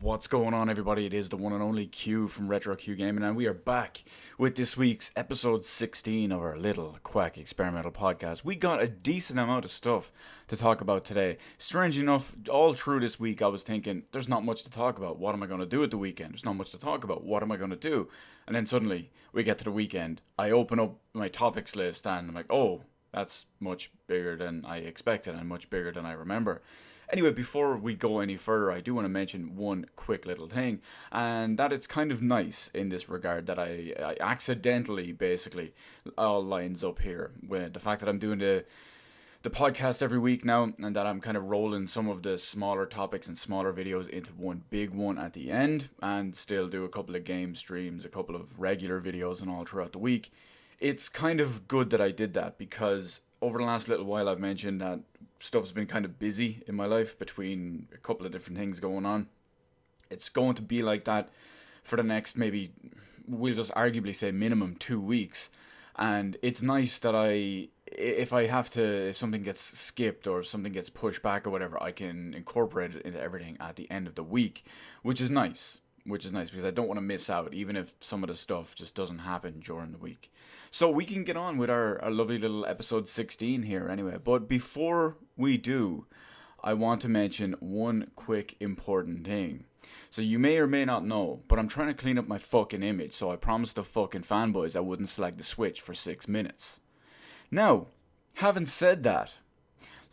What's going on, everybody? It is the one and only Q from Retro Q Gaming, and we are back with this week's episode 16 of our little Quack experimental podcast. We got a decent amount of stuff to talk about today. Strange enough, all through this week I was thinking, there's not much to talk about. What am I going to do at the weekend? There's not much to talk about. What am I going to do? And then suddenly, we get to the weekend. I open up my topics list and I'm like, oh, that's much bigger than I expected and much bigger than I remember. Anyway, before we go any further, I do want to mention one quick little thing, and that it's kind of nice in this regard that I accidentally, basically, all lines up here with the fact that I'm doing the podcast every week now, and that I'm kind of rolling some of the smaller topics and smaller videos into one big one at the end, and still do a couple of game streams, a couple of regular videos and all throughout the week. It's kind of good that I did that, because over the last little while I've mentioned that stuff's been kind of busy in my life between a couple of different things going on. It's going to be like that for the next, maybe, we'll just arguably say minimum 2 weeks. And it's nice that if something gets skipped or something gets pushed back or whatever, I can incorporate it into everything at the end of the week, which is nice. Because I don't want to miss out, even if some of the stuff just doesn't happen during the week. So we can get on with our lovely little episode 16 here anyway. But before we do, I want to mention one quick important thing. So you may or may not know, but I'm trying to clean up my fucking image, so I promised the fucking fanboys I wouldn't select the Switch for 6 minutes. Now, having said that,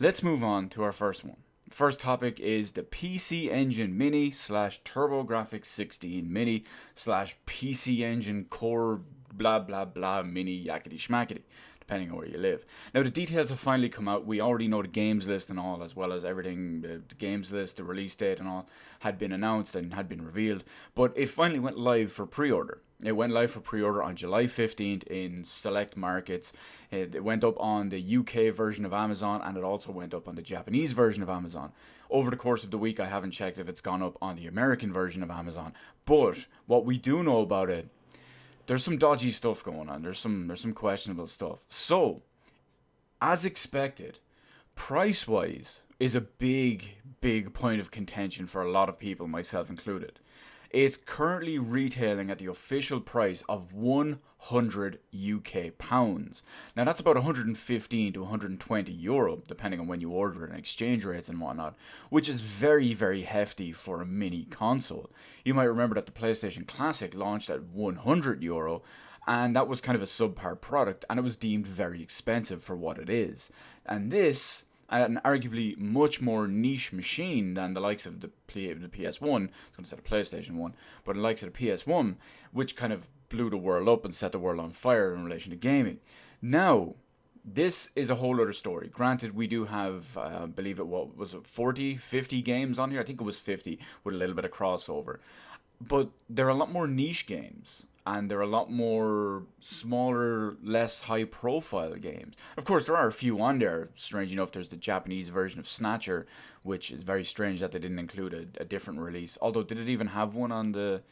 let's move on to our first one. First topic is the PC Engine Mini / TurboGrafx 16 Mini / PC Engine Core blah blah blah mini yakety schmackety, depending on where you live. Now the details have finally come out. We already know the games list and all, as well as everything, the games list, the release date and all had been announced and had been revealed, but it finally went live for pre-order. It went live for pre-order on July 15th in select markets. It went up on the UK version of Amazon, and it also went up on the Japanese version of Amazon. Over the course of the week, I haven't checked if it's gone up on the American version of Amazon. But what we do know about it, there's some dodgy stuff going on. There's some questionable stuff. So, as expected, price-wise is a big point of contention for a lot of people, myself included. It's currently retailing at the official price of 100 UK pounds. Now that's about 115 to 120 euro, depending on when you order it and exchange rates and whatnot, which is very, very hefty for a mini console. You might remember that the PlayStation Classic launched at 100 euro, and that was kind of a subpar product, and it was deemed very expensive for what it is. And this, an arguably much more niche machine than the likes of the PS1, I was going to say the PlayStation 1, but the likes of the PS1, which kind of blew the world up and set the world on fire in relation to gaming. Now, this is a whole other story. Granted, we do have, I believe it was 40, 50 games on here? I think it was 50 with a little bit of crossover. But there are a lot more niche games, and there are a lot more smaller, less high-profile games. Of course, there are a few on there. Strange enough, there's the Japanese version of Snatcher, which is very strange that they didn't include a different release. Although, did it even have one on the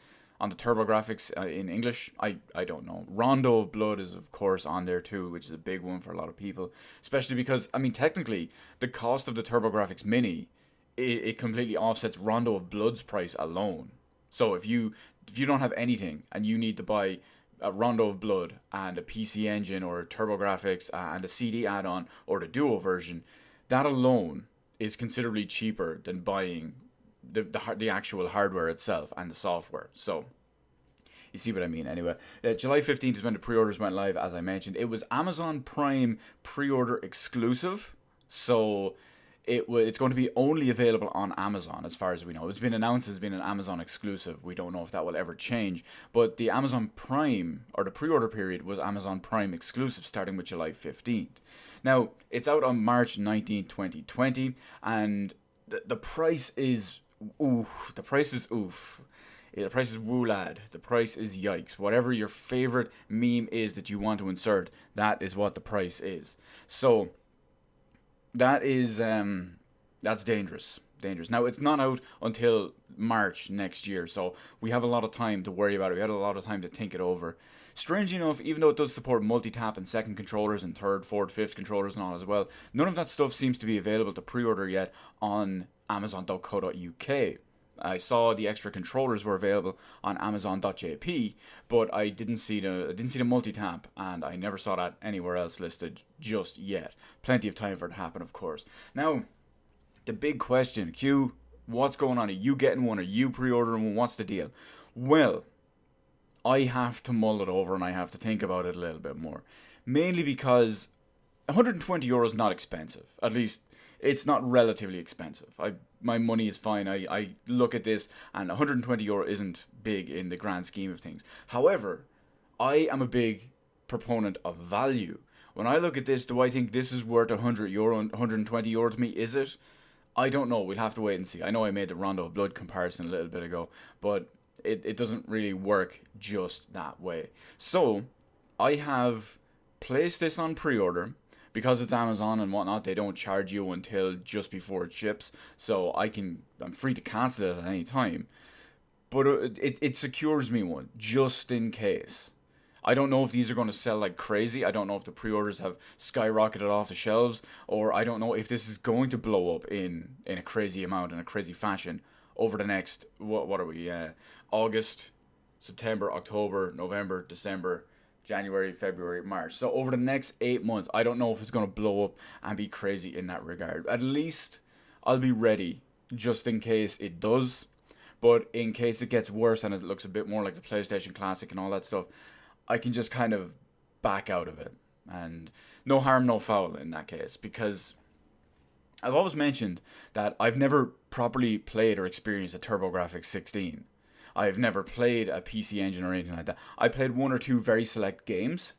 TurboGrafx in English? I don't know. Rondo of Blood is, of course, on there too, which is a big one for a lot of people. Especially because, I mean, technically, the cost of the TurboGrafx Mini, it completely offsets Rondo of Blood's price alone. So if you don't have anything and you need to buy a Rondo of Blood and a PC Engine or TurboGrafx and a CD add-on or the Duo version, that alone is considerably cheaper than buying the actual hardware itself and the software. So you see what I mean. Anyway, July 15th is when the pre-orders went live, as I mentioned. It was Amazon Prime pre-order exclusive, so it's going to be only available on Amazon as far as we know. It's been announced as being an Amazon exclusive. We don't know if that will ever change. But the Amazon Prime, or the pre-order period, was Amazon Prime exclusive starting with July 15th. Now, it's out on March 19th, 2020, and the price is oof. The price is oof. The price is woo lad. The price is yikes. Whatever your favorite meme is that you want to insert, that is what the price is. So that is that's dangerous. Now, it's not out until March next year, so we have a lot of time to worry about it. We had a lot of time to think it over. Strangely enough, even though it does support multi-tap and second controllers and third, fourth, fifth controllers and all as well, none of that stuff seems to be available to pre-order yet on Amazon.co.uk. I saw the extra controllers were available on Amazon.jp, but I didn't see the multi-tap, and I never saw that anywhere else listed just yet. Plenty of time for it to happen, of course. Now, the big question, Q, what's going on? Are you getting one? Are you pre-ordering one? What's the deal? Well, I have to mull it over and I have to think about it a little bit more. Mainly because €120 is not expensive. At least it's not relatively expensive. My money is fine. I look at this and €120 isn't big in the grand scheme of things. However, I am a big proponent of value. When I look at this, do I think this is worth €100, €120 to me? Is it? I don't know. We'll have to wait and see. I know I made the Rondo of Blood comparison a little bit ago, but it doesn't really work just that way. So, I have placed this on pre-order. Because it's Amazon and whatnot, they don't charge you until just before it ships. So I'm free to cancel it at any time. But it secures me one, just in case. I don't know if these are going to sell like crazy. I don't know if the pre-orders have skyrocketed off the shelves. Or I don't know if this is going to blow up in a crazy amount, in a crazy fashion, over the next, what are we, August, September, October, November, December, January, February, March. So over the next 8 months, I don't know if it's going to blow up and be crazy in that regard. At least I'll be ready just in case it does. But in case it gets worse and it looks a bit more like the PlayStation Classic and all that stuff, I can just kind of back out of it. And no harm, no foul in that case. Because I've always mentioned that I've never properly played or experienced a TurboGrafx 16. I've never played a PC Engine or anything like that. I played one or two very select games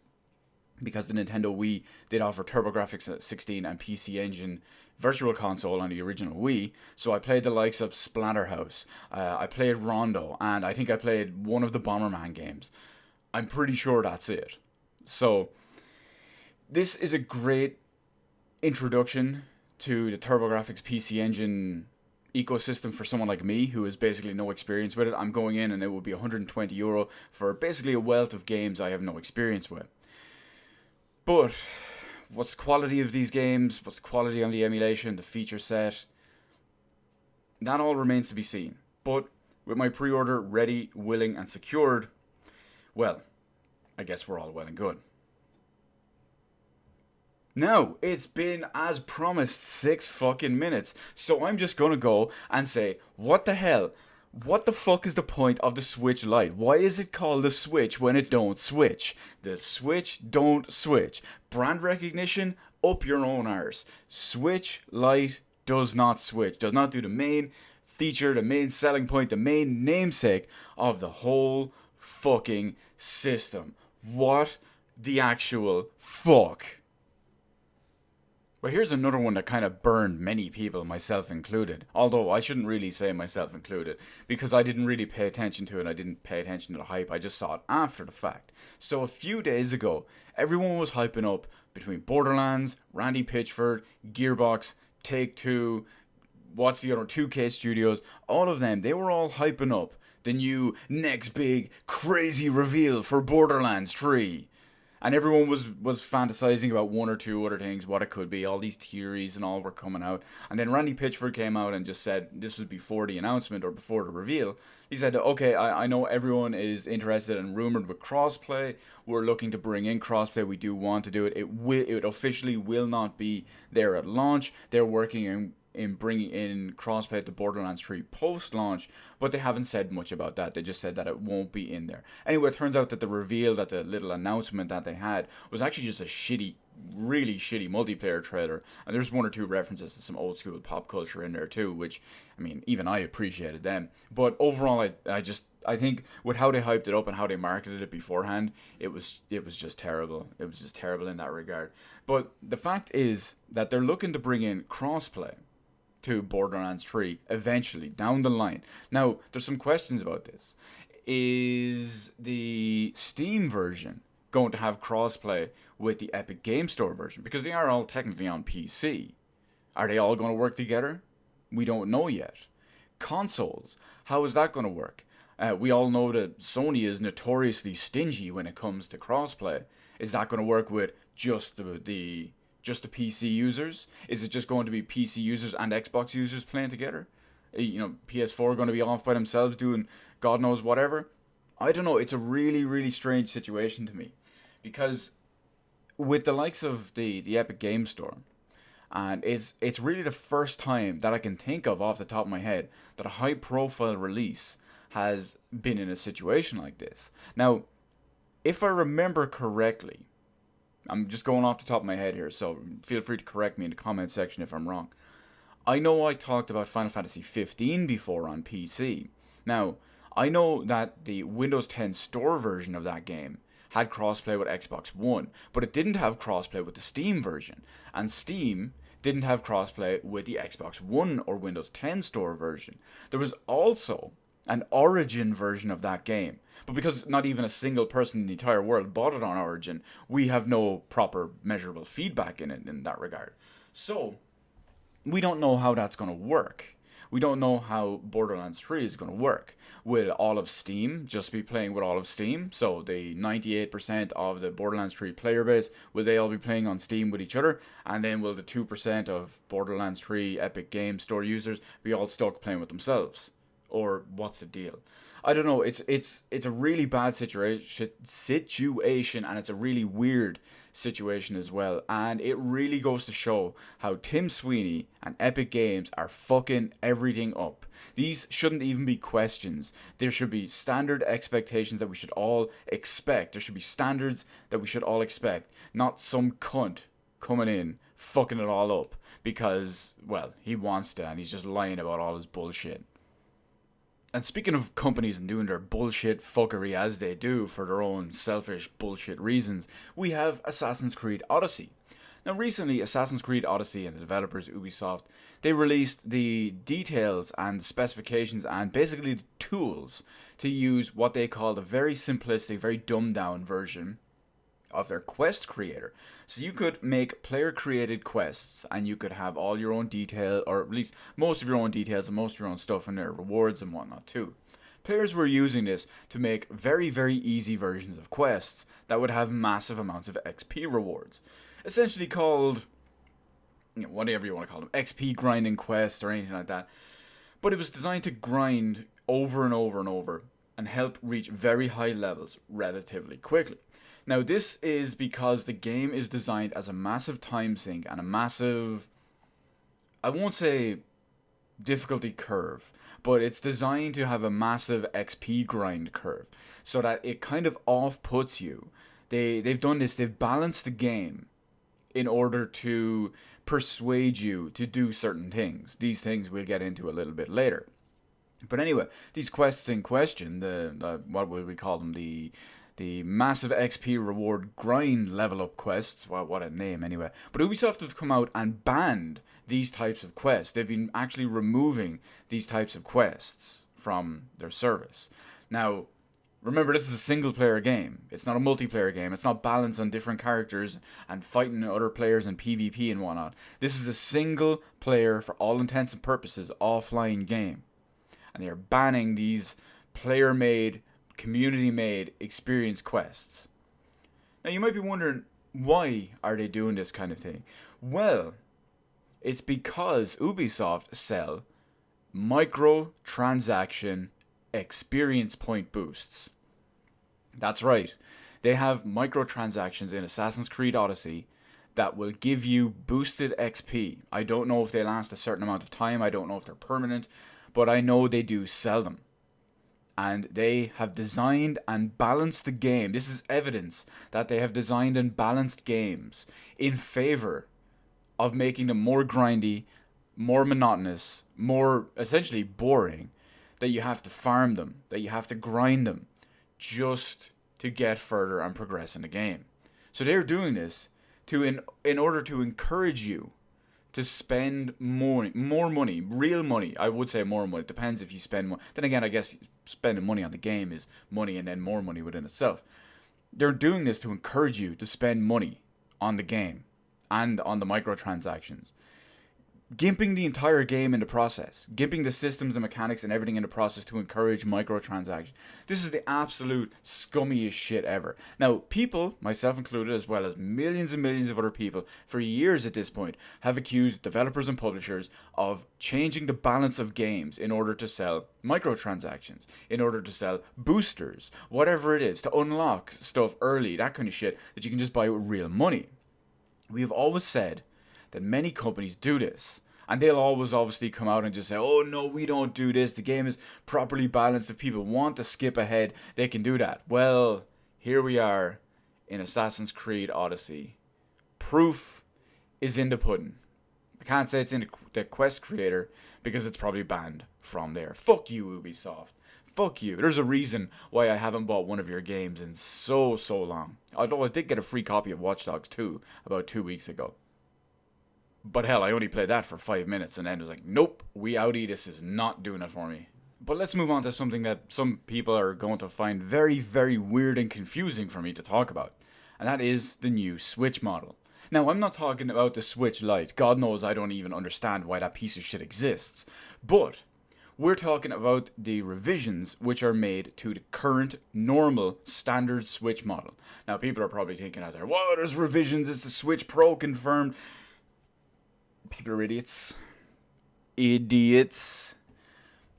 because the Nintendo Wii did offer TurboGrafx 16 and PC Engine Virtual Console on the original Wii. So I played the likes of Splatterhouse. I played Rondo, and I think I played one of the Bomberman games. I'm pretty sure that's it. So this is a great introduction to the TurboGrafx PC Engine ecosystem for someone like me who has basically no experience with it. I'm going in and it would be €120 for basically a wealth of games I have no experience with. But what's the quality of these games? What's the quality on the emulation, the feature set? That all remains to be seen. But with my pre-order ready, willing and secured, well, I guess we're all well and good. Now, it's been, as promised, 6 fucking minutes, so I'm just gonna go and say, what the hell? What the fuck is the point of the Switch Lite? Why is it called the Switch when it don't switch? The Switch don't switch. Brand recognition? Up your own arse. Switch Lite does not switch. Does not do the main feature, the main selling point, the main namesake of the whole fucking system. What the actual fuck? Well, here's another one that kind of burned many people, myself included. Although I shouldn't really say myself included, because I didn't really pay attention to it. I didn't pay attention to the hype. I just saw it after the fact. So a few days ago, everyone was hyping up between Borderlands, Randy Pitchford, Gearbox, Take-Two, what's the other, 2K Studios, all of them. They were all hyping up the new next big crazy reveal for Borderlands 3. And everyone was fantasizing about one or two other things, what it could be. All these theories and all were coming out. And then Randy Pitchford came out and just said, this was before the announcement or before the reveal. He said, okay, I know everyone is interested and rumored with crossplay. We're looking to bring in crossplay. We do want to do it. It officially will not be there at launch. They're working in bringing in crossplay to Borderlands 3 post-launch, but they haven't said much about that. They just said that it won't be in there. Anyway, it turns out that the reveal, that the little announcement that they had, was actually just a shitty, really shitty multiplayer trailer. And there's one or two references to some old school pop culture in there too, which, I mean, even I appreciated them. But overall, I think with how they hyped it up and how they marketed it beforehand, it was just terrible. It was just terrible in that regard. But the fact is that they're looking to bring in crossplay to Borderlands 3 eventually down the line. Now, there's some questions about this. Is the Steam version going to have crossplay with the Epic Game Store version? Because they are all technically on PC. Are they all going to work together? We don't know yet. Consoles, how is that going to work? We all know that Sony is notoriously stingy when it comes to crossplay. Is that going to work with just the PC users? Is it just going to be PC users and Xbox users playing together? PS4 going to be off by themselves doing God knows whatever. I don't know. It's a really, really strange situation to me, because with the likes of the Epic Game Store, and it's really the first time that I can think of off the top of my head that a high profile release has been in a situation like this. Now, if I remember correctly, I'm just going off the top of my head here, so feel free to correct me in the comment section if I'm wrong. I know I talked about Final Fantasy 15 before on PC. Now, I know that the Windows 10 Store version of that game had crossplay with Xbox One, but it didn't have crossplay with the Steam version, and Steam didn't have crossplay with the Xbox One or Windows 10 Store version. There was also an Origin version of that game, but because not even a single person in the entire world bought it on Origin, we have no proper measurable feedback in it in that regard. So, we don't know how that's going to work. We don't know how Borderlands 3 is going to work. Will all of Steam just be playing with all of Steam? So the 98% of the Borderlands 3 player base, will they all be playing on Steam with each other? And then will the 2% of Borderlands 3 Epic Game Store users be all stuck playing with themselves? Or what's the deal? I don't know. It's a really bad situation, and it's a really weird situation as well. And it really goes to show how Tim Sweeney and Epic Games are fucking everything up. These shouldn't even be questions. There should be standard expectations that we should all expect. There should be standards that we should all expect, not some cunt coming in fucking it all up because, well, he wants to and he's just lying about all his bullshit. And speaking of companies and doing their bullshit fuckery as they do for their own selfish bullshit reasons, we have Assassin's Creed Odyssey. Now recently, Assassin's Creed Odyssey and the developers Ubisoft, they released the details and specifications and basically the tools to use what they call the very simplistic, very dumbed down version of their quest creator. So you could make player created quests and you could have all your own detail, or at least most of your own details and most of your own stuff in their rewards and whatnot too. Players were using this to make very, very easy versions of quests that would have massive amounts of XP rewards. Essentially called, whatever you want to call them, XP grinding quests or anything like that. But it was designed to grind over and over and over and help reach very high levels relatively quickly. Now, this is because the game is designed as a massive time sink and a massive, I won't say difficulty curve, but it's designed to have a massive XP grind curve so that it kind of off-puts you. They've done this, they've balanced the game in order to persuade you to do certain things. These things we'll get into a little bit later. But anyway, these quests in question, the what would we call them, the massive XP reward grind level up quests, well, what a name anyway. But Ubisoft have come out and banned these types of quests. They've been actually removing these types of quests from their service. Now, remember, this is a single player game. It's not a multiplayer game. It's not balanced on different characters and fighting other players in PvP and whatnot. This is a single player, for all intents and purposes, offline game. And they're banning these player-made, community-made experience quests. Now you might be wondering, why are they doing this kind of thing? Well, it's because Ubisoft sell microtransaction experience point boosts. That's right. They have microtransactions in Assassin's Creed Odyssey that will give you boosted XP. I don't know if they last a certain amount of time. I don't know if they're permanent, but I know they do sell them. And they have designed and balanced the game. This is evidence that they have designed and balanced games in favor of making them more grindy, more monotonous, more essentially boring, that you have to farm them, that you have to grind them just to get further and progress in the game. So they're doing this to in order to encourage you to spend more money, real money. I would say more money. It depends if you spend more. Then again, I guess spending money on the game is money and then more money within itself. They're doing this to encourage you to spend money on the game and on the microtransactions. gimping the entire game in the process, gimping the systems, the mechanics, and everything in the process to encourage microtransactions. This is the absolute scummiest shit ever. Now, people, myself included, as well as millions and millions of other people, for years at this point, have accused developers and publishers of changing the balance of games in order to sell microtransactions, in order to sell boosters, whatever it is, to unlock stuff early, that kind of shit that you can just buy with real money. We have always said that many companies do this. And they'll always obviously come out and just say, oh no, we don't do this. The game is properly balanced. If people want to skip ahead, they can do that. Well, here we are in Assassin's Creed Odyssey. Proof is in the pudding. I can't say it's in the Quest creator because it's probably banned from there. Fuck you, Ubisoft. Fuck you. There's a reason why I haven't bought one of your games in so long. Although I did get a free copy of Watch Dogs 2 about 2 weeks ago. But hell, I only played that for 5 minutes and then it was like, nope, we outie, this is not doing it for me. But let's move on to something that some people are going to find very, very weird and confusing for me to talk about. And that is the new Switch model. Now, I'm not talking about the Switch Lite. God knows I don't even understand why that piece of shit exists. But we're talking about the revisions which are made to the current normal standard Switch model. Now, people are probably thinking out there, whoa, there's revisions, it's the Switch Pro confirmed. People are idiots. Idiots.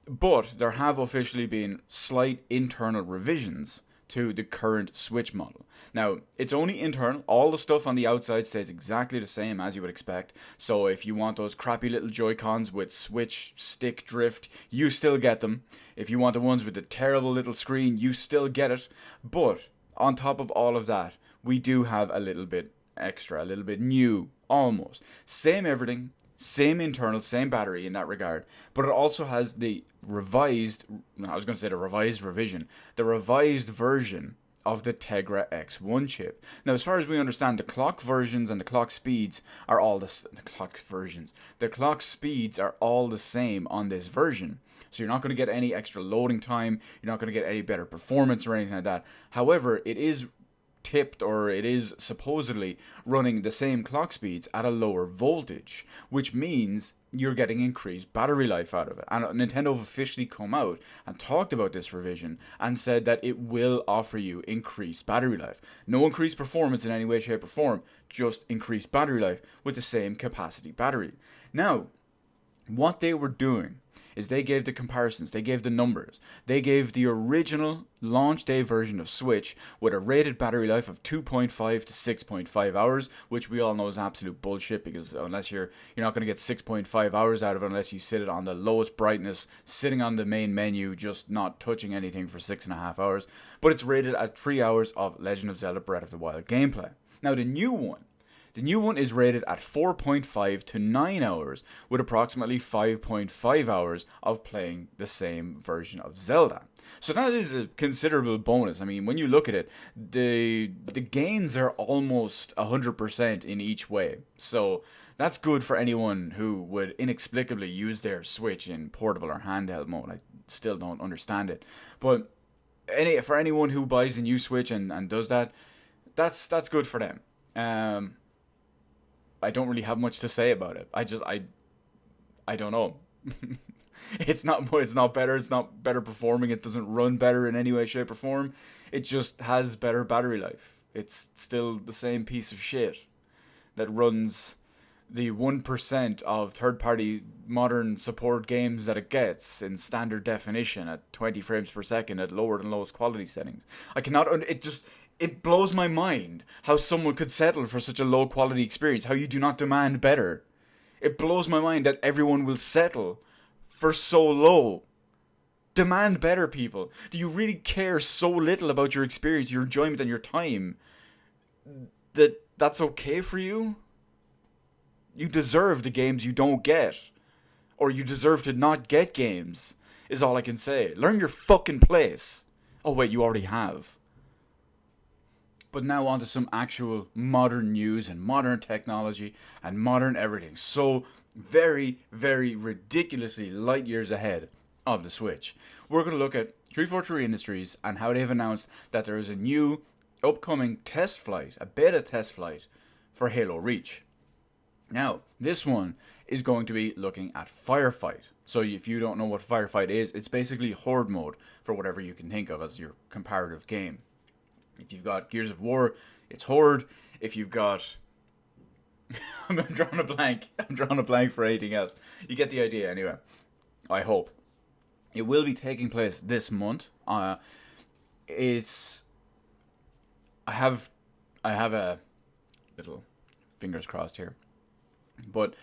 But there have officially been slight internal revisions to the current Switch model. Now, it's only internal. All the stuff on the outside stays exactly the same as you would expect. So if you want those crappy little Joy-Cons with Switch stick drift, you still get them. If you want the ones with the terrible little screen, you still get it. But on top of all of that, we do have a little bit extra, a little bit new, almost. Same everything, same internal, same battery in that regard, but it also has the revised, I was going to say the revised revision, the revised version of the Tegra X1 chip. Now, as far as we understand, the clock versions and the clock speeds are all the clock speeds are all the same on this version. So you're not going to get any extra loading time, you're not going to get any better performance or anything like that. However, it is tipped, or it is supposedly running the same clock speeds at a lower voltage, which means you're getting increased battery life out of it. And Nintendo have officially come out and talked about this revision and said that it will offer you increased battery life. No increased performance in any way, shape, or form, just increased battery life with the same capacity battery. Now, what they were doing is they gave the comparisons, they gave the numbers. They gave the original launch day version of Switch with a rated battery life of 2.5 to 6.5 hours, which we all know is absolute bullshit, because unless you're not going to get 6.5 hours out of it unless you sit it on the lowest brightness, sitting on the main menu, just not touching anything for 6.5 hours. But it's rated at 3 hours of Legend of Zelda Breath of the Wild gameplay. Now, the new one is rated at 4.5 to 9 hours, with approximately 5.5 hours of playing the same version of Zelda. So that is a considerable bonus. I mean, when you look at it, the gains are almost 100% in each way. So that's good for anyone who would inexplicably use their Switch in portable or handheld mode. I still don't understand it. But for anyone who buys a new Switch and does that, that's good for them. I don't really have much to say about it. I don't know. It's not better. It's not better performing. It doesn't run better in any way, shape, or form. It just has better battery life. It's still the same piece of shit that runs the 1% of third-party modern support games that it gets in standard definition at 20 frames per second at lower than lowest quality settings. It blows my mind how someone could settle for such a low quality experience, how you do not demand better. It blows my mind that everyone will settle for so low. Demand better, people. Do you really care so little about your experience, your enjoyment, and your time that's okay for you? You deserve the games you don't get. Or you deserve to not get games, is all I can say. Learn your fucking place. Oh wait, you already have. But now on to some actual modern news and modern technology and modern everything. So very, very ridiculously light years ahead of the Switch. We're going to look at 343 Industries and how they've announced that there is a new upcoming test flight, a beta test flight for Halo Reach. Now, this one is going to be looking at Firefight. So if you don't know what Firefight is, it's basically Horde mode for whatever you can think of as your comparative game. If you've got Gears of War, it's Horde. If you've got... I'm drawing a blank. I'm drawing a blank for anything else. You get the idea anyway. I hope. It will be taking place this month. It's... I have a little fingers crossed here. But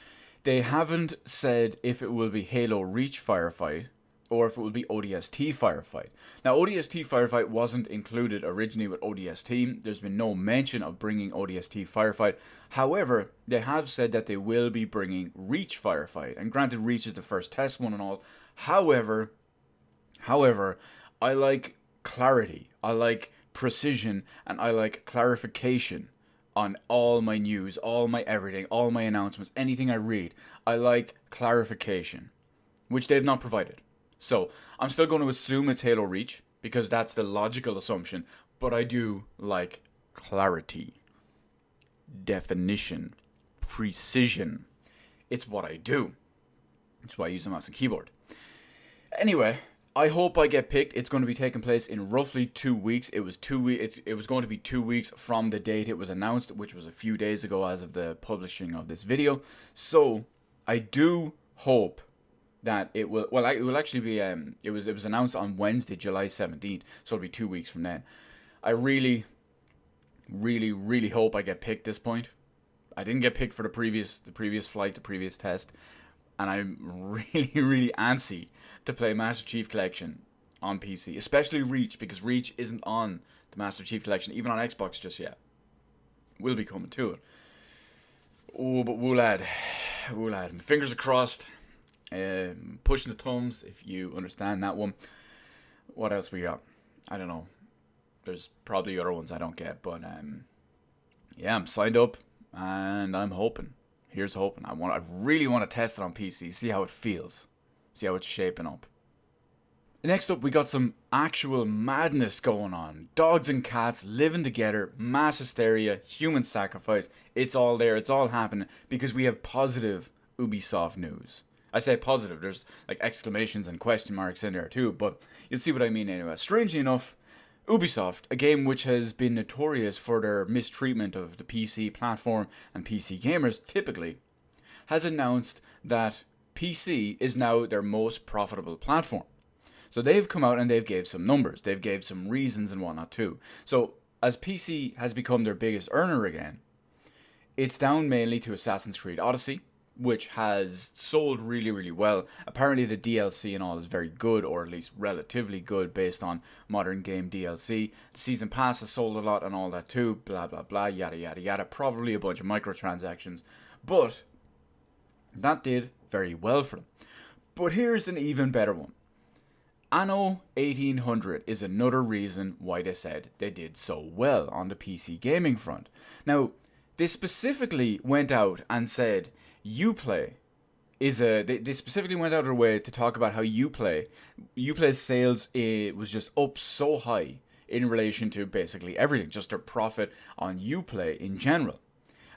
they haven't said if it will be Halo Reach Firefight or if it will be ODST Firefight. Now, ODST Firefight wasn't included originally with ODST. There's been no mention of bringing ODST Firefight. However, they have said that they will be bringing Reach Firefight. And granted, Reach is the first test one and all. However, I like clarity. I like precision. And I like clarification on all my news, all my everything, all my announcements, anything I read. I like clarification, which they've not provided. So, I'm still going to assume it's Halo Reach, because that's the logical assumption, but I do like clarity, definition, precision. It's what I do. It's why I use a mouse and keyboard. Anyway, I hope I get picked. It's going to be taking place in roughly 2 weeks. It was going to be 2 weeks from the date it was announced, which was a few days ago as of the publishing of this video. So, I do hope that it will, well, it will actually be, it was announced on Wednesday, July 17th, so it'll be 2 weeks from then. I really hope I get picked this point. I didn't get picked for the previous flight, the previous test, and I'm really antsy to play Master Chief Collection on PC, especially Reach, because Reach isn't on the Master Chief Collection, even on Xbox just yet. We'll be coming to it. Oh, but woo lad, my fingers are crossed. Pushing the thumbs, if you understand that one. What else we got? I don't know. There's probably other ones I don't get, but yeah, I'm signed up and I'm hoping. Here's hoping. I really want to test it on PC, see how it feels, see how it's shaping up. Next up, we got some actual madness going on. Dogs and cats living together, mass hysteria, human sacrifice. It's all there. It's all happening because we have positive Ubisoft news. I say positive, there's like exclamations and question marks in there too, but you'll see what I mean anyway. Strangely enough, Ubisoft, a game which has been notorious for their mistreatment of the PC platform and PC gamers typically, has announced that PC is now their most profitable platform. So they've come out and they've gave some numbers, they've gave some reasons and whatnot too. So as PC has become their biggest earner again, it's down mainly to Assassin's Creed Odyssey, which has sold really well. Apparently the DLC and all is very good, or at least relatively good based on modern game DLC. The Season Pass has sold a lot and all that too, blah blah blah, yada yada yada. Probably a bunch of microtransactions, but that did very well for them. But here's an even better one. Anno 1800 is another reason why they said they did so well on the PC gaming front. Now, they specifically went out and said Uplay is they specifically went out of their way to talk about how Uplay's sales was just up so high in relation to basically everything, just their profit on Uplay in general.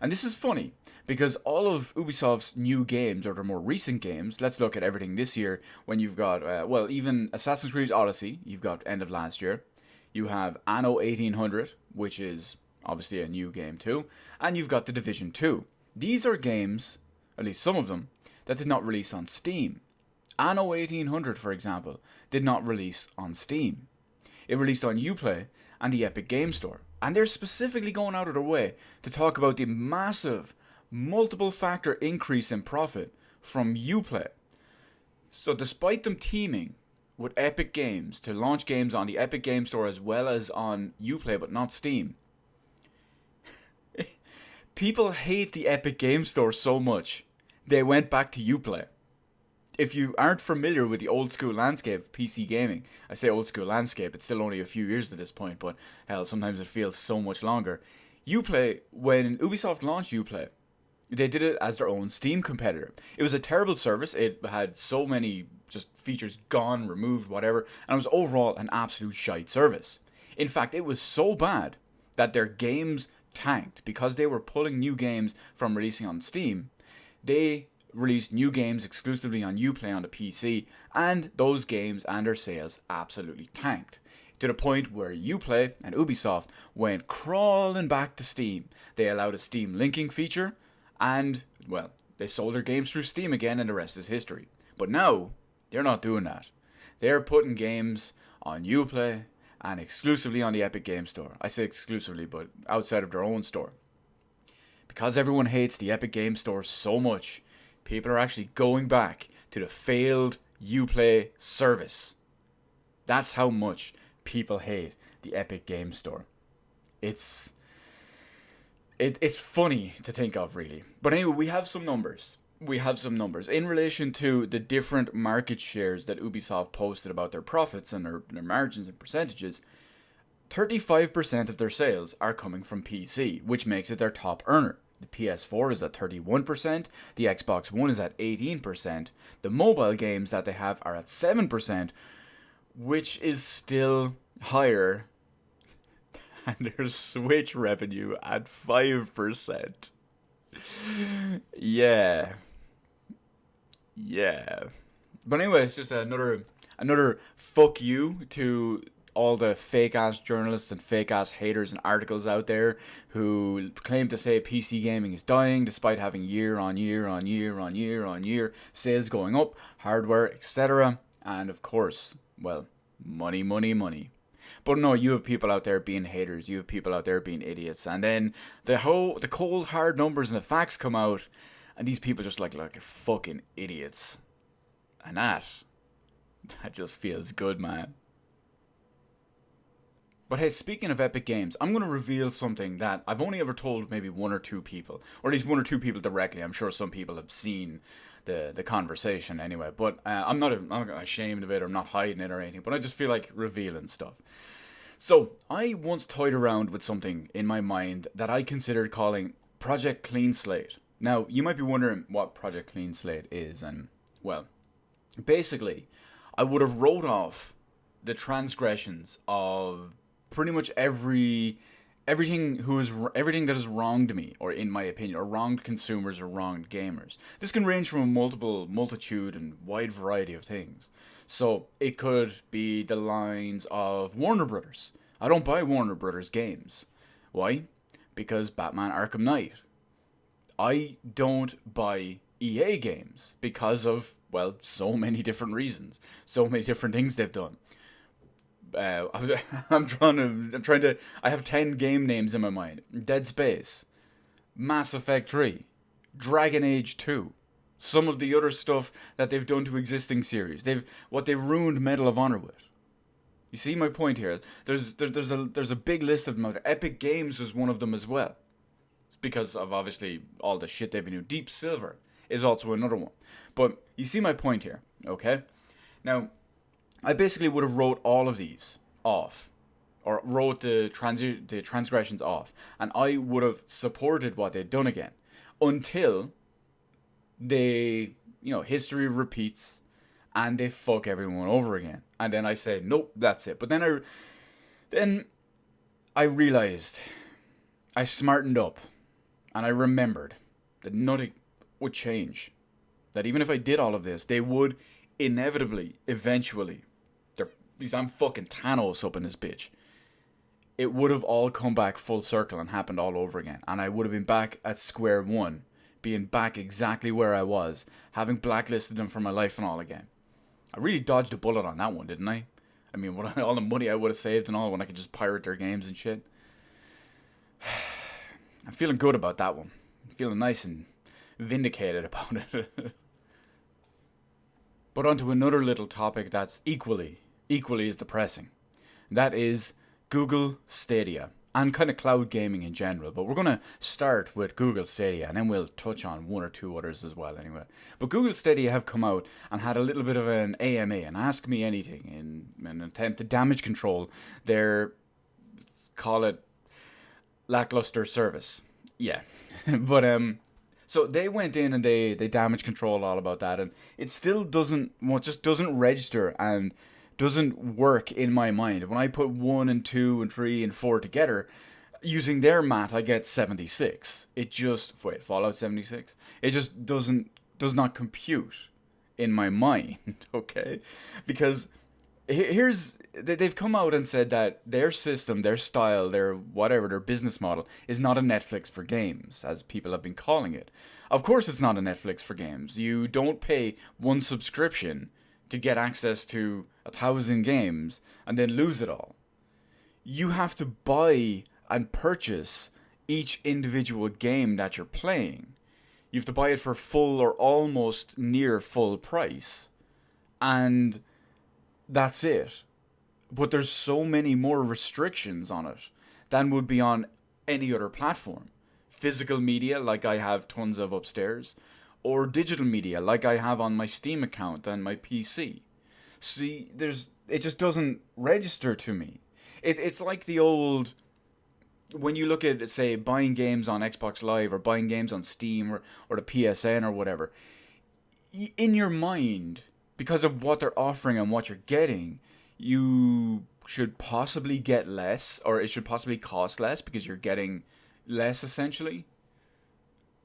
And this is funny because all of Ubisoft's new games, or their more recent games, let's look at everything this year, when you've got well, even Assassin's Creed Odyssey, you've got end of last year, you have Anno 1800, which is obviously a new game too, and you've got The Division 2. These are games, at least some of them, that did not release on Steam. Anno 1800, for example, did not release on Steam. It released on Uplay and the Epic Game Store. And they're specifically going out of their way to talk about the massive, multiple factor increase in profit from Uplay. So despite them teaming with Epic Games to launch games on the Epic Game Store as well as on Uplay but not Steam, people hate the Epic Game Store so much, they went back to Uplay. If you aren't familiar with the old school landscape of PC gaming, I say old school landscape, it's still only a few years at this point, but hell, sometimes it feels so much longer. Uplay, when Ubisoft launched Uplay, they did it as their own Steam competitor. It was a terrible service. It had so many just features gone, removed, whatever, and it was overall an absolute shite service. In fact, it was so bad that their games tanked because they were pulling new games from releasing on Steam, they released new games exclusively on Uplay on the PC, and those games and their sales absolutely tanked. To the point where Uplay and Ubisoft went crawling back to Steam. They allowed a Steam linking feature, and, well, they sold their games through Steam again, and the rest is history. But now, they're not doing that. They're putting games on Uplay and exclusively on the Epic Games Store. I say exclusively, but outside of their own store. Because everyone hates the Epic Games Store so much, people are actually going back to the failed Uplay service. That's how much people hate the Epic Games Store. It's funny to think of, really. But anyway, we have some numbers. In relation to the different market shares that Ubisoft posted about their profits and their margins and percentages. 35% of their sales are coming from PC, which makes it their top earner. The PS4 is at 31%, the Xbox One is at 18%, the mobile games that they have are at 7%, which is still higher than their Switch revenue at 5%. Yeah. But anyway, it's just another fuck you to all the fake ass journalists and fake ass haters and articles out there who claim to say PC gaming is dying despite having year on year sales going up, hardware, etc. And of course, well, money. But no, you have people out there being haters, you have people out there being idiots, and then the cold hard numbers and the facts come out, and these people just like fucking idiots. And that just feels good, man. But hey, speaking of Epic Games, I'm going to reveal something that I've only ever told maybe one or two people. Or at least one or two people directly. I'm sure some people have seen the conversation anyway. But I'm not ashamed of it or I'm not hiding it or anything. But I just feel like revealing stuff. So, I once toyed around with something in my mind that I considered calling Project Clean Slate. Now, you might be wondering what Project Clean Slate is. And, well, basically, I would have wrote off the transgressions of pretty much everything that has wronged me, or in my opinion, or wronged consumers or wronged gamers. This can range from a multitude and wide variety of things. So it could be the lines of Warner Brothers. I don't buy Warner Brothers games. Why? Because Batman Arkham Knight. I don't buy EA games because of, well, so many different reasons, so many different things they've done. I have 10 game names in my mind. Dead Space, Mass Effect 3, Dragon Age 2, some of the other stuff that they've done to existing series. They've ruined Medal of Honor with. You see my point here? There's a big list of them. Epic Games was one of them as well. It's because of obviously all the shit they've been doing. Deep Silver is also another one. But you see my point here, okay? Now, I basically would have wrote all of these off, or wrote the transgressions off, and I would have supported what they'd done again, until they, history repeats, and they fuck everyone over again, and then I say, nope, that's it. But then I realized, I smartened up, and I remembered that nothing would change, that even if I did all of this, they would inevitably, eventually, I'm fucking Thanos up in this bitch. It would have all come back full circle and happened all over again. And I would have been back at square one. Being back exactly where I was. Having blacklisted them for my life and all again. I really dodged a bullet on that one, didn't I? I mean, all the money I would have saved and all when I could just pirate their games and shit. I'm feeling good about that one. I'm feeling nice and vindicated about it. But onto another little topic that's equally as depressing. That is Google Stadia and kind of cloud gaming in general. But we're going to start with Google Stadia and then we'll touch on one or two others as well anyway. But Google Stadia have come out and had a little bit of an AMA, an Ask Me Anything, in an attempt to damage control their, call it, lackluster service. Yeah. But so they went in and they damage control all about that, and it still doesn't register and doesn't work in my mind. When I put 1 and 2 and 3 and 4 together, using their math, I get 76. It just Fallout 76. It just does not compute in my mind, okay? Because they've come out and said that their system, their style, their whatever, their business model is not a Netflix for games, as people have been calling it. Of course it's not a Netflix for games. You don't pay one subscription to get access to 1,000 games and then lose it all. You have to buy and purchase each individual game that you're playing. You have to buy it for full or almost near full price. And that's it. But there's so many more restrictions on it than would be on any other platform. Physical media, like I have tons of upstairs, or digital media, like I have on my Steam account and my PC. See, it just doesn't register to me. It's like the old, when you look at, say, buying games on Xbox Live or buying games on Steam or the PSN or whatever. In your mind, because of what they're offering and what you're getting, you should possibly get less, or it should possibly cost less because you're getting less, essentially.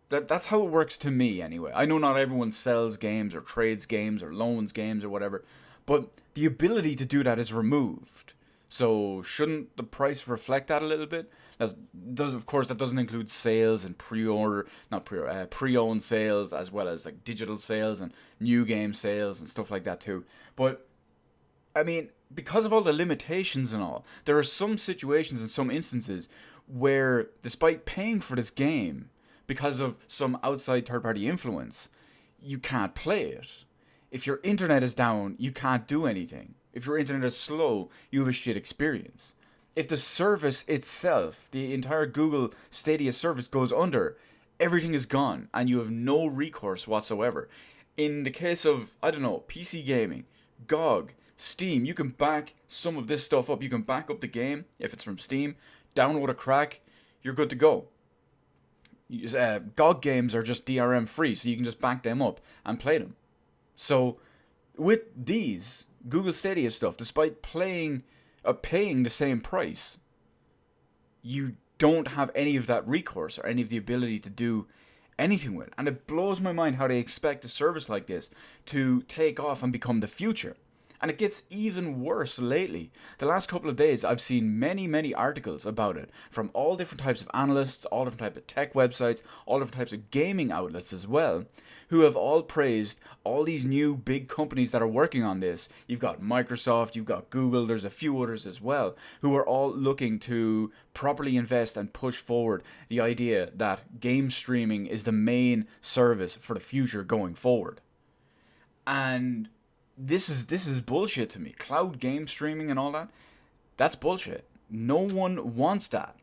That's how it works to me, anyway. I know not everyone sells games or trades games or loans games or whatever, but the ability to do that is removed. So shouldn't the price reflect that a little bit? Of course, that doesn't include sales and pre-owned sales, as well as like digital sales and new game sales and stuff like that too. But I mean, because of all the limitations and all, there are some situations and some instances where, despite paying for this game, because of some outside third-party influence, you can't play it. If your internet is down, you can't do anything. If your internet is slow, you have a shit experience. If the service itself, the entire Google Stadia service goes under, everything is gone and you have no recourse whatsoever. In the case of, I don't know, PC gaming, GOG, Steam, you can back some of this stuff up. You can back up the game if it's from Steam, download a crack, you're good to go. GOG games are just DRM free, so you can just back them up and play them. So with these Google Stadia stuff, despite paying the same price, you don't have any of that recourse or any of the ability to do anything with it. And it blows my mind how they expect a service like this to take off and become the future. And it gets even worse lately. The last couple of days, I've seen many articles about it from all different types of analysts, all different types of tech websites, all different types of gaming outlets as well, who have all praised all these new big companies that are working on this. You've got Microsoft, you've got Google, there's a few others as well, who are all looking to properly invest and push forward the idea that game streaming is the main service for the future going forward. And this is bullshit to me. Cloud game streaming and all that, that's bullshit. No one wants that.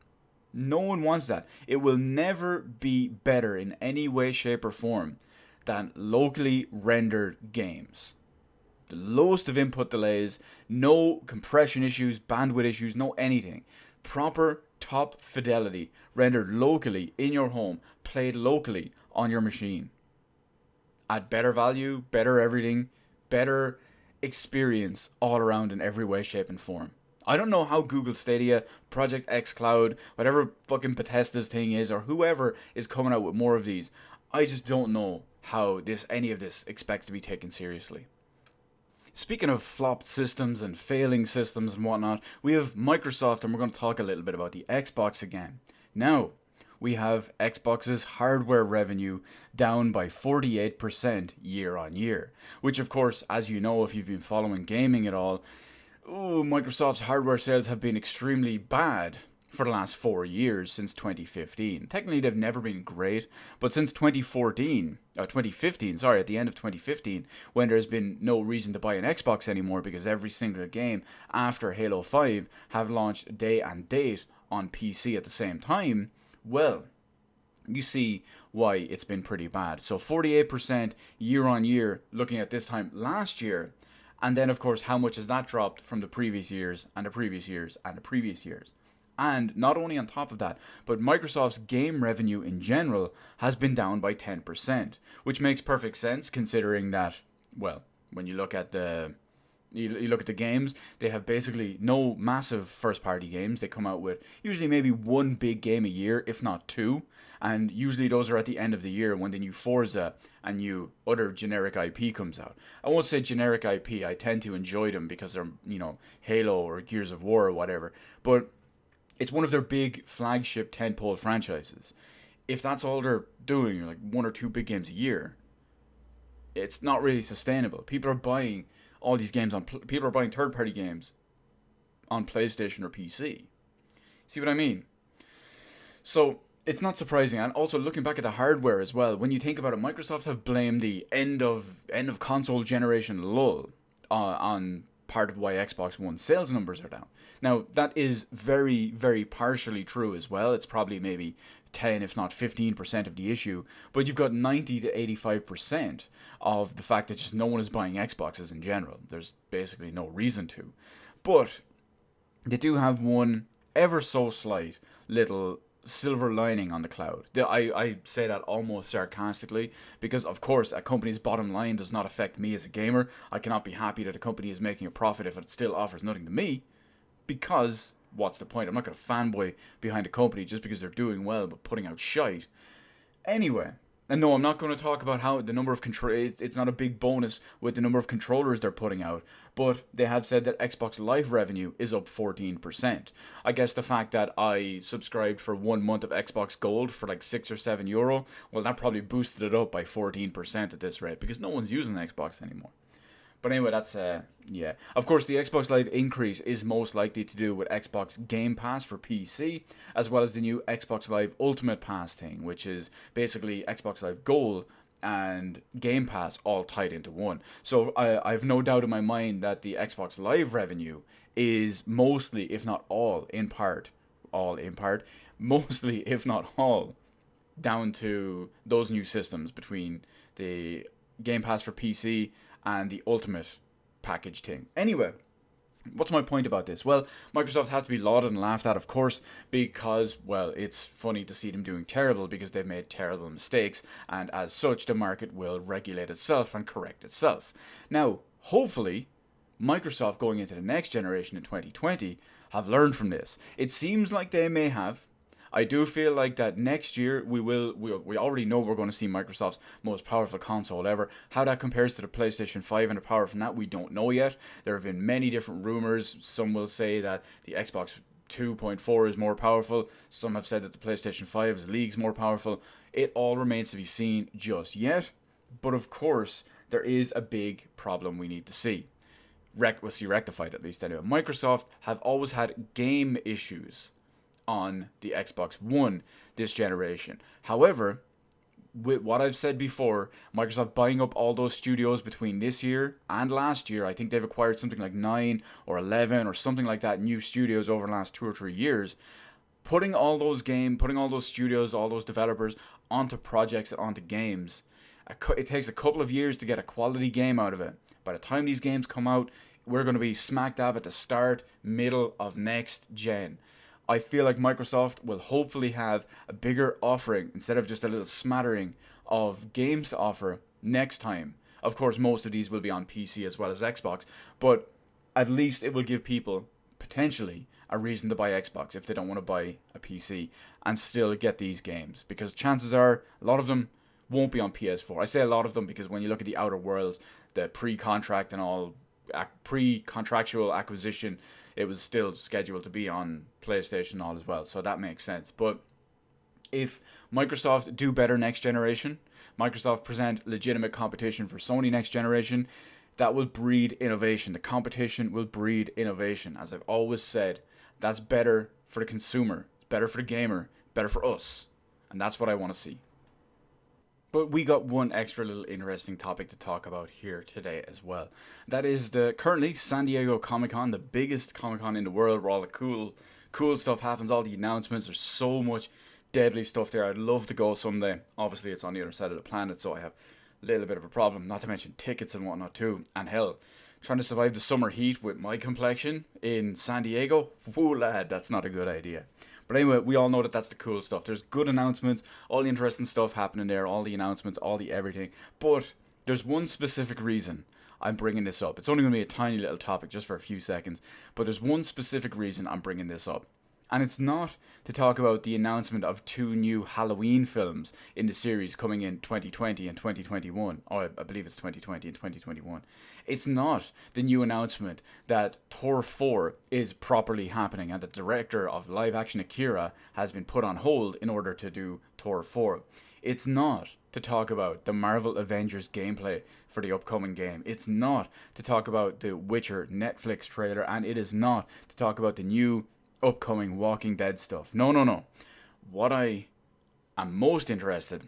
No one wants that. It will never be better in any way, shape, or form than locally rendered games. The lowest of input delays, no compression issues, bandwidth issues, no anything. Proper top fidelity, rendered locally in your home, played locally on your machine. At better value, better everything, better experience all around in every way, shape, and form. I don't know how Google Stadia, Project xCloud, whatever fucking Bethesda's thing is, or whoever is coming out with more of these, I just don't know how any of this expects to be taken seriously. Speaking of flopped systems and failing systems and whatnot, we have Microsoft, and we're going to talk a little bit about the Xbox again. Now, we have Xbox's hardware revenue down by 48% year on year, which of course, as you know, if you've been following gaming at all, Microsoft's hardware sales have been extremely bad for the last 4 years since 2015. Technically, they've never been great, but since 2015, at the end of 2015, when there's been no reason to buy an Xbox anymore because every single game after Halo 5 have launched day and date on PC at the same time, well, you see why it's been pretty bad. So 48% year on year looking at this time last year. And then, of course, how much has that dropped from the previous years and the previous years and the previous years? And not only on top of that, but Microsoft's game revenue in general has been down by 10%, which makes perfect sense considering that, well, when you look at the You look at the games, they have basically no massive first-party games. They come out with usually maybe one big game a year, if not two. And usually those are at the end of the year when the new Forza and new other generic IP comes out. I won't say generic IP. I tend to enjoy them because they're, Halo or Gears of War or whatever. But it's one of their big flagship tentpole franchises. If that's all they're doing, like one or two big games a year, it's not really sustainable. People are buying all these games people are buying third-party games on PlayStation or PC. See what I mean? So it's not surprising. And also looking back at the hardware as well, when you think about it, Microsoft have blamed the end of console generation lull on part of why Xbox One sales numbers are down. Now, that is very, very partially true as well. It's probably maybe 10, if not 15% of the issue. But you've got 90 to 85% of the fact that just no one is buying Xboxes in general. There's basically no reason to. But they do have one ever so slight little silver lining on the cloud. I say that almost sarcastically because, of course, a company's bottom line does not affect me as a gamer. I cannot be happy that a company is making a profit if it still offers nothing to me, because what's the point? I'm not going to fanboy behind a company just because they're doing well but putting out shite. Anyway, and no, I'm not going to talk about how the number of it's not a big bonus with the number of controllers they're putting out, but they have said that Xbox Live revenue is up 14%. I guess the fact that I subscribed for 1 month of Xbox Gold for like €6 or €7, well, that probably boosted it up by 14% at this rate, because no one's using Xbox anymore. But anyway, that's, yeah. Of course, the Xbox Live increase is most likely to do with Xbox Game Pass for PC, as well as the new Xbox Live Ultimate Pass thing, which is basically Xbox Live Gold and Game Pass all tied into one. So I have no doubt in my mind that the Xbox Live revenue is mostly, if not all in part, mostly, if not all, down to those new systems between the Game Pass for PC and the Ultimate package thing. Anyway, what's my point about this? Well, Microsoft has to be lauded and laughed at, of course, because, well, it's funny to see them doing terrible because they've made terrible mistakes, and as such, the market will regulate itself and correct itself. Now, hopefully, Microsoft going into the next generation in 2020 have learned from this. It seems like they may have. I do feel like that next year we already know we're going to see Microsoft's most powerful console ever. How that compares to the PlayStation 5 and the power from that, we don't know yet. There have been many different rumors. Some will say that the Xbox 2.4 is more powerful. Some have said that the PlayStation 5's league's more powerful. It all remains to be seen just yet. But of course, there is a big problem we need to see. We'll see rectified at least anyway. Microsoft have always had game issues on the Xbox One this generation. However, with what I've said before, Microsoft buying up all those studios between this year and last year, I think they've acquired something like 9 or 11 or something like that new studios over the last 2 or 3 years. Putting all those studios, all those developers onto projects and onto games, it takes a couple of years to get a quality game out of it. By the time these games come out, we're going to be smack dab at the start, middle of next gen. I feel like Microsoft will hopefully have a bigger offering instead of just a little smattering of games to offer next time. Of course, most of these will be on PC as well as Xbox, but at least it will give people potentially a reason to buy Xbox if they don't want to buy a PC and still get these games, because chances are a lot of them won't be on PS4. I say a lot of them because when you look at the Outer Worlds, the pre-contract and all, pre-contractual acquisition, it was still scheduled to be on PlayStation and all as well, so that makes sense. But if Microsoft do better next generation, Microsoft present legitimate competition for Sony next generation, that will breed innovation. The competition will breed innovation. As I've always said, that's better for the consumer, it's better for the gamer, better for us, and that's what I want to see. But we got one extra little interesting topic to talk about here today as well. That is the currently San Diego Comic-Con, the biggest Comic-Con in the world, where all the cool stuff happens, all the announcements. There's so much deadly stuff there. I'd love to go someday. Obviously, it's on the other side of the planet, so I have a little bit of a problem, not to mention tickets and whatnot too. And hell, trying to survive the summer heat with my complexion in San Diego, whoo lad, that's not a good idea. But anyway, we all know that that's the cool stuff. There's good announcements, all the interesting stuff happening there, all the announcements, all the everything. But there's one specific reason I'm bringing this up. It's only going to be a tiny little topic just for a few seconds, but there's one specific reason I'm bringing this up. And it's not to talk about the announcement of 2 new Halloween films in the series coming in 2020 and 2021. Oh, I believe it's 2020 and 2021. It's not the new announcement that Thor 4 is properly happening and the director of live action Akira has been put on hold in order to do Thor 4. It's not to talk about the Marvel Avengers gameplay for the upcoming game. It's not to talk about the Witcher Netflix trailer, and it is not to talk about the new upcoming Walking Dead stuff. No. What I am most interested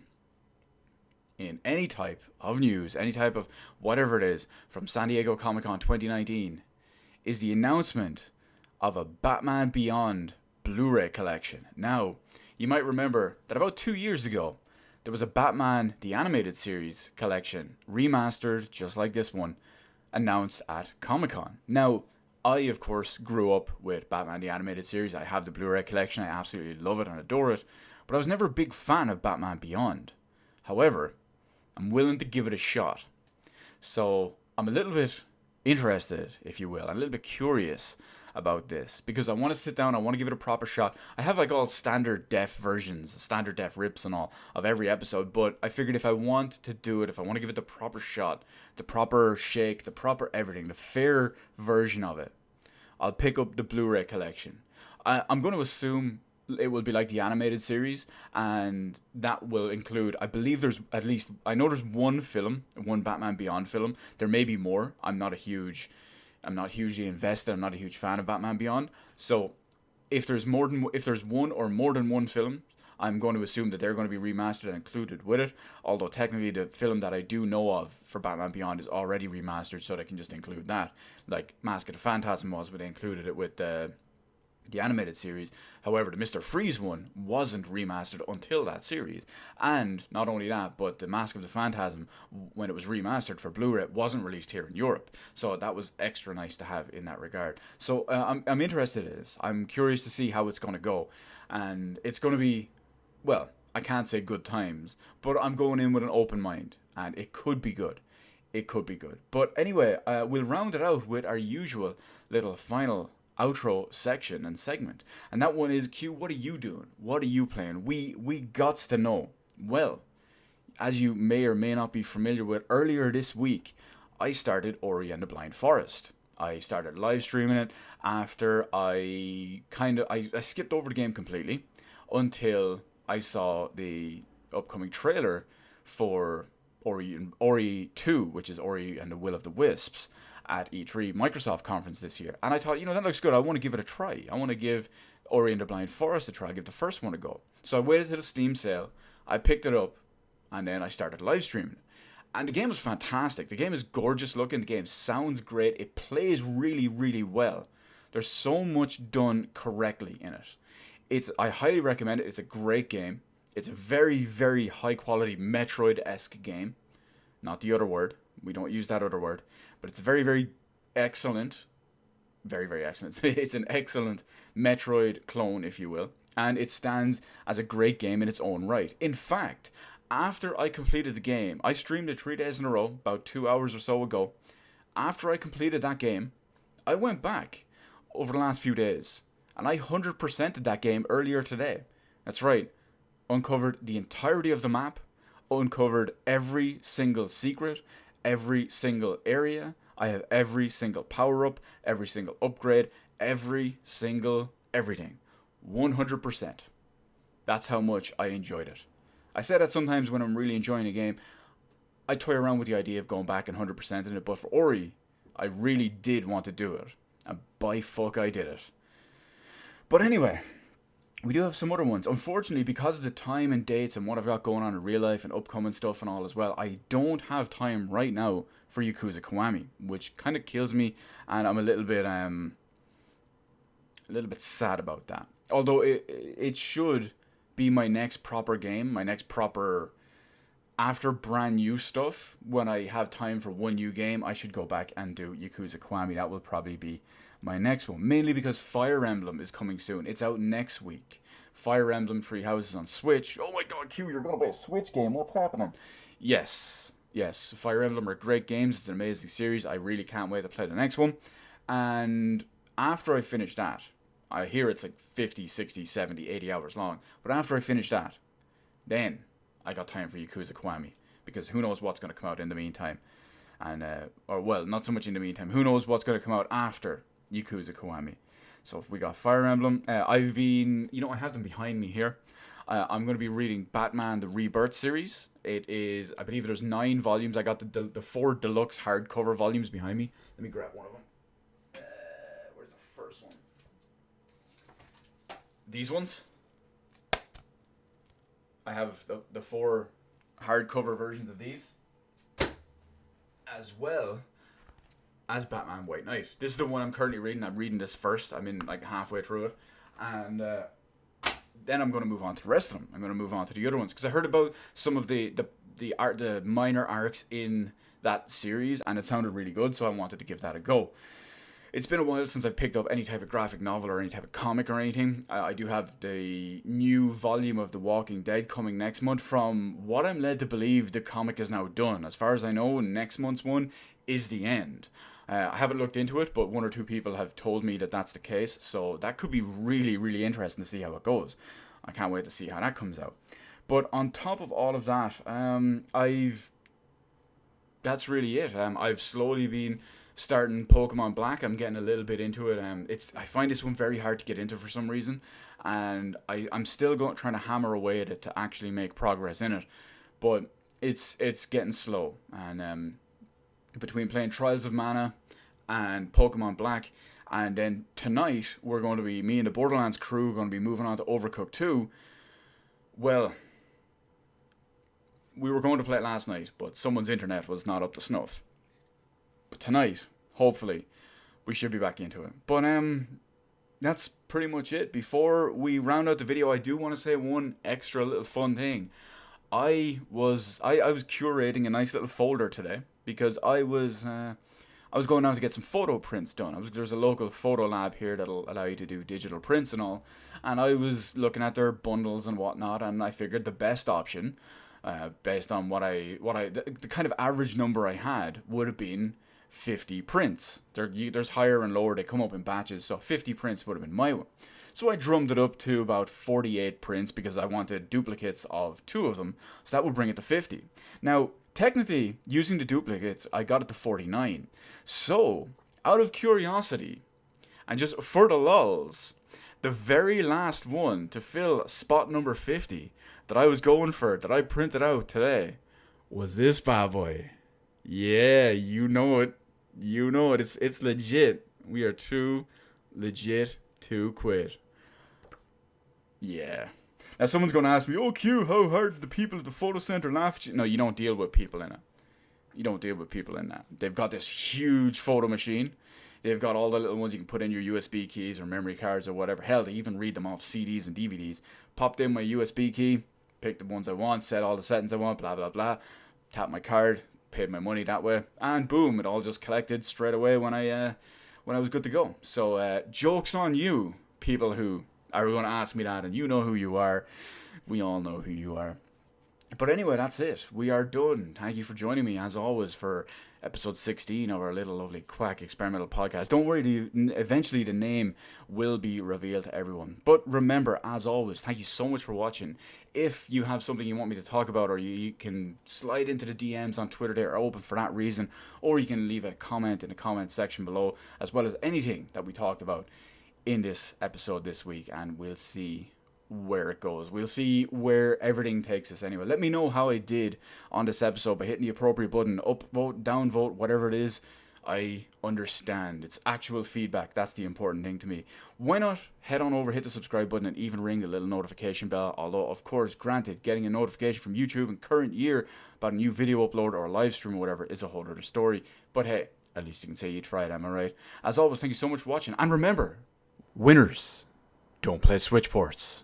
in any type of news, any type of whatever it is from San Diego Comic-Con 2019 is the announcement of a Batman Beyond Blu-ray collection. Now, you might remember that about 2 years ago, there was a Batman the Animated Series collection, remastered just like this one, announced at Comic-Con. Now, I, of course, grew up with Batman the Animated Series. I have the Blu-ray collection. I absolutely love it and adore it. But I was never a big fan of Batman Beyond. However, I'm willing to give it a shot. So I'm a little bit interested, if you will. I'm a little bit curious about this because I want to sit down. I want to give it a proper shot. I have like all standard def versions, standard def rips and all of every episode. But I figured if I want to do it, if I want to give it the proper shot, the proper shake, the proper everything, the fair version of it, I'll pick up the Blu-ray collection. I'm going to assume it will be like the animated series, and that will include, I believe there's at least, I know there's one film, one Batman Beyond film. There may be more. I'm not hugely invested. I'm not a huge fan of Batman Beyond. So if there's one or more than one film, I'm going to assume that they're going to be remastered and included with it. Although technically the film that I do know of for Batman Beyond is already remastered, so they can just include that. Like Mask of the Phantasm was, but they included it with the animated series. However, the Mr. Freeze one wasn't remastered until that series. And not only that, but the Mask of the Phantasm, when it was remastered for Blu-ray, wasn't released here in Europe. So that was extra nice to have in that regard. So I'm interested in this. I'm curious to see how it's going to go. And it's going to be, well, I can't say good times, but I'm going in with an open mind. And it could be good. It could be good. But anyway, we'll round it out with our usual little final outro section and segment, and that one is Q. What are you doing? What are you playing? We gots to know. Well, as you may or may not be familiar with, earlier this week I started Ori and the Blind Forest. I started live streaming it after I skipped over the game completely until I saw the upcoming trailer for Ori 2, which is Ori and the Will of the Wisps, at E3 Microsoft conference this year. And I thought, that looks good. I want to give it a try. I want to give Ori and the Blind Forest a try, give the first one a go. So I waited till the Steam sale, I picked it up, and then I started live streaming it. And the game was fantastic. The game is gorgeous looking. The game sounds great. It plays really, really well. There's so much done correctly in it. I highly recommend it. It's a great game. It's a very, very high quality Metroid-esque game. Not the other word. We don't use that other word. But it's very, very excellent. Very, very excellent. It's an excellent Metroid clone, if you will. And it stands as a great game in its own right. In fact, after I completed the game, I streamed it 3 days in a row, about 2 hours or so ago. After I completed that game, I went back over the last few days. And I 100%ed that game earlier today. That's right. Uncovered the entirety of the map. Uncovered every single secret. Every single area. I have every single power-up, every single upgrade, every single everything. 100%. That's how much I enjoyed it. I say that sometimes when I'm really enjoying a game, I toy around with the idea of going back and 100% in it, but for Ori, I really did want to do it. And by fuck I did it. But anyway, we do have some other ones. Unfortunately, because of the time and dates and what I've got going on in real life and upcoming stuff and all as well, I don't have time right now for Yakuza Kiwami, which kind of kills me, and I'm a little bit sad about that. Although it should be my next proper game, my next proper, after brand new stuff. When I have time for one new game, I should go back and do Yakuza Kiwami. That will probably be my next one, mainly because Fire Emblem is coming soon. It's out next week. Fire Emblem Three Houses on Switch. Oh my god, Q, you're gonna play a Switch game. What's happening? Yes, yes, Fire Emblem are great games. It's an amazing series. I really can't wait to play the next one. And after I finish that, I hear it's like 50, 60, 70, 80 hours long. But after I finish that, then I got time for Yakuza Kiwami. Because who knows what's going to come out in the meantime. And, or well, not so much in the meantime. Who knows what's going to come out after Yakuza Kiwami. So if we got Fire Emblem. I've been, I have them behind me here. I'm going to be reading Batman the Rebirth series. It is, I believe there's 9 volumes. I got the 4 deluxe hardcover volumes behind me. Let me grab one of them. Where's the first one? These ones. I have the 4 hardcover versions of these. As well as Batman White Knight. This is the one I'm currently reading. I'm reading this first. I'm in like halfway through it. And then I'm going to move on to the rest of them. I'm going to move on to the other ones. Because I heard about some of the minor arcs in that series. And it sounded really good. So I wanted to give that a go. It's been a while since I've picked up any type of graphic novel or any type of comic or anything. I do have the new volume of The Walking Dead coming next month. From what I'm led to believe, the comic is now done. As far as I know, next month's one is the end. I haven't looked into it, but 1 or 2 people have told me that that's the case. So that could be really, really interesting to see how it goes. I can't wait to see how that comes out. But on top of all of that, that's really it. I've slowly been starting Pokemon Black. I'm getting a little bit into it. I find this one very hard to get into for some reason, and I'm still trying to hammer away at it to actually make progress in it. But it's getting slow, and between playing Trials of Mana and Pokemon Black, and then tonight me and the Borderlands crew are going to be moving on to Overcooked 2. Well, we were going to play it last night, but someone's internet was not up to snuff. But tonight, hopefully, we should be back into it. But that's pretty much it. Before we round out the video, I do want to say one extra little fun thing. I was curating a nice little folder today because I was going down to get some photo prints done. There's a local photo lab here that'll allow you to do digital prints and all. And I was looking at their bundles and whatnot, and I figured the best option, based on the kind of average number I had, would have been 50 prints. There's higher and lower, they come up in batches, so 50 prints would have been my one. So I drummed it up to about 48 prints because I wanted duplicates of 2 of them, so that would bring it to 50. Now, technically, using the duplicates, I got it to 49. So, out of curiosity, and just for the lulz, the very last one to fill spot number 50 that I was going for, that I printed out today, was this bad boy. Yeah, you know it. You know it. It's legit. We are too legit to quit. Yeah. Now someone's going to ask me, "Oh, Q, how hard did the people at the photo center laugh at you?" No, you don't deal with people in it. You don't deal with people in that. They've got this huge photo machine. They've got all the little ones you can put in your USB keys or memory cards or whatever. Hell, they even read them off CDs and DVDs. Popped in my USB key, picked the ones I want, set all the settings I want, blah, blah, blah. Tap my card, paid my money that way, and boom, it all just collected straight away when I was good to go. So joke's on you, people who are going to ask me that, and you know who you are. We all know who you are. But anyway, that's it. We are done. Thank you for joining me, as always, for episode 16 of our little lovely Quack experimental podcast. Don't worry, eventually the name will be revealed to everyone. But remember, as always, thank you so much for watching. If you have something you want me to talk about, or you can slide into the DMs on Twitter, they are open for that reason. Or you can leave a comment in the comment section below, as well as anything that we talked about in this episode this week, and we'll see where it goes. We'll see where everything takes us anyway. Let me know how I did on this episode by hitting the appropriate button. Up vote, down vote, whatever it is. I understand. It's actual feedback. That's the important thing to me. Why not head on over, hit the subscribe button, and even ring the little notification bell. Although, of course, granted, getting a notification from YouTube in current year about a new video upload or a live stream or whatever is a whole other story. But hey, at least you can say you tried, am I right? As always, thank you so much for watching. And remember, winners don't play switch ports.